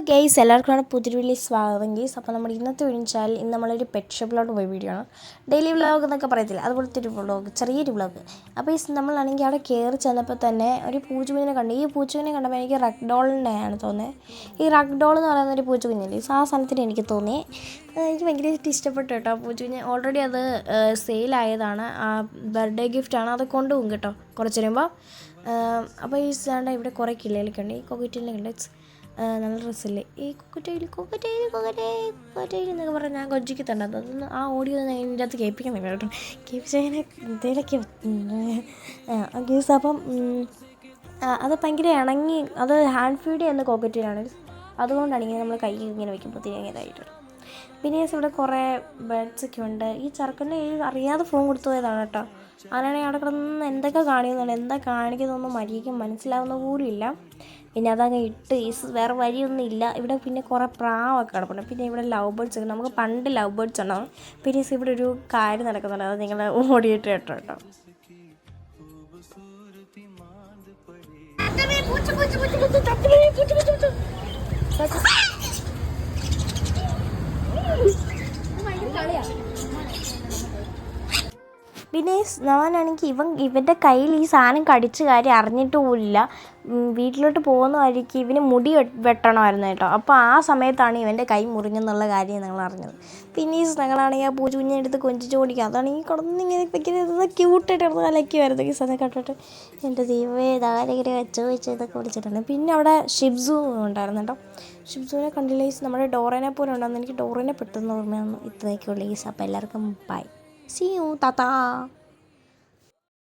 Guys എല്ലാവർക്കും പുതിയൊരു വലിയ സ്വാഗതം ഗെയ്സ്. അപ്പോൾ നമ്മുടെ ഇന്നത്തെ വീഡിയോ വെച്ചാൽ ഇന്ന് നമ്മളൊരു പെറ്റ് ഷോപ്പിലോട്ട് പോയ വീഡിയോ ആണ്. ഡെയിലി വ്ളോഗ് എന്നൊക്കെ പറയത്തില്ല, അതുപോലത്തെ ഒരു വ്ളോഗ്, ചെറിയൊരു വ്ളോഗ്. അപ്പോൾ ഈ നമ്മളാണെങ്കിൽ അവിടെ കയറി ചെന്നപ്പോൾ തന്നെ ഒരു പൂച്ചക്കുഞ്ഞിനെ കണ്ടു. ഈ പൂച്ചക്കുഞ്ഞിനെ കണ്ടപ്പോൾ എനിക്ക് റഗ്ഡോളിനെയാണ് തോന്നിയത്. ഈ റഗ്ഡോൾ എന്ന് പറയുന്ന ഒരു പൂച്ചക്കുഞ്ഞില്ലേ, ആ സ്ഥലത്തിന് എനിക്ക് തോന്നി. എനിക്ക് ഭയങ്കരമായിട്ട് ഇഷ്ടപ്പെട്ടു കേട്ടോ. പൂച്ചക്കുഞ്ഞ് ഓൾറെഡി അത് സെയിലായതാണ്, ആ ബർത്ത്ഡേ ഗിഫ്റ്റാണ്. അത് കൊണ്ടുപോകും കേട്ടോ കുറച്ച് വരുമ്പോൾ. അപ്പോൾ ഈ സാണ്ട ഇവിടെ കുറേ കിളികളൊക്കെ ഉണ്ട്. ഈ കൊക്കറ്റയിലൊക്കെ ഉണ്ട്, നല്ല ഡ്രസ്സല്ലേ ഈ കൊക്കറ്റയിൽ എന്നൊക്കെ പറഞ്ഞാൽ ഞാൻ കൊഞ്ചിക്ക് തന്നെ അതൊന്ന് ആ ഓഡിയോ അതിൻ്റെ അകത്ത് കേൾപ്പിക്കാൻ വേണ്ടി കേട്ടോ. കേൾപ്പിച്ചങ്ങനെ എന്തെങ്കിലുമൊക്കെ ഗീസ്. അപ്പം അത് ഭയങ്കര ഇണങ്ങി, അത് ഹാൻഡ് ഫീഡ് ചെയ്യുന്ന കോക്കറ്റയിലാണ്. അതുകൊണ്ടാണ് ഇങ്ങനെ നമ്മൾ കൈ ഇങ്ങനെ വയ്ക്കുമ്പോഴത്തേക്കും ഇങ്ങനെയായിട്ട്. പിന്നെ ഇവിടെ കുറേ ബേഡ്സൊക്കെ ഉണ്ട്. ഈ ചെറുക്കൻ്റെ അറിയാതെ ഫോൺ കൊടുത്തു പോയതാണ് കേട്ടോ. അങ്ങനെയാണെങ്കിൽ അവിടെ കിടന്ന് എന്തൊക്കെ കാണിക്കുന്നുണ്ട്, എന്താ കാണിക്കുന്നതൊന്നും മര്യാദയ്ക്ക് മനസ്സിലാവുന്ന പോലും ഇല്ല. പിന്നെ അതങ്ങ് ഇട്ട് വേറെ വഴിയൊന്നും ഇല്ല. ഇവിടെ പിന്നെ കുറേ പ്രാവൊക്കെ കിടപ്പുണ്ട്. പിന്നെ ഇവിടെ ലവ് ബേർഡ്സ് ഒക്കെ, നമുക്ക് പണ്ട് ലവ് ബേർഡ്സ് ഉണ്ടാവും. പിന്നെ ഇവിടെ ഒരു കാര്യം നടക്കുന്നുണ്ട്, അത് നിങ്ങൾ ഓടിയിട്ട് കേട്ടോ. പിന്നെ ഞാനാണെങ്കിൽ ഇവൻ്റെ കയ്യിൽ ഈ സാധനം കടിച്ച കാര്യം അറിഞ്ഞിട്ട് പോലില്ല. വീട്ടിലോട്ട് പോകുന്ന വഴിക്ക് ഇവന് മുടി വെട്ടണമായിരുന്നു കേട്ടോ. അപ്പോൾ ആ സമയത്താണ് ഇവൻ്റെ കൈ മുറിഞ്ഞെന്നുള്ള കാര്യം ഞങ്ങൾ അറിഞ്ഞത്. പിന്നെ ഞങ്ങളാണെങ്കിൽ ആ പൂച്ചക്കുഞ്ഞിനെ എടുത്ത് കൊഞ്ചിച്ച് ഓടിക്കുക. അതാണെങ്കിൽ കിടന്നിങ്ങനെ ഭയങ്കര ക്യൂട്ടായിട്ട് കിടന്ന് കലക്കി വരുന്നത് ഈ സമയം കണ്ടിട്ട്. എൻ്റെ ദൈവമേ, ഇതാരെങ്കിലും വെച്ച് ഇതൊക്കെ ഓടിച്ചിട്ടുണ്ട്. പിന്നെ അവിടെ ഷിബ്സു ഉണ്ടായിരുന്നു കേട്ടോ. ഷിബ്സുവിനെ കണ്ടില്ല ഈസ്, നമ്മുടെ ഡോറേനെ പോലെ ഉണ്ടായിരുന്നു. എനിക്ക് ഡോറേനെ പെട്ടെന്ന് ഓർമ്മയാണ്. ഇത്രയൊക്കെയുള്ള ഈസ്. അപ്പോൾ എല്ലാവർക്കും ബൈ, സീ യു, ടാറ്റാ.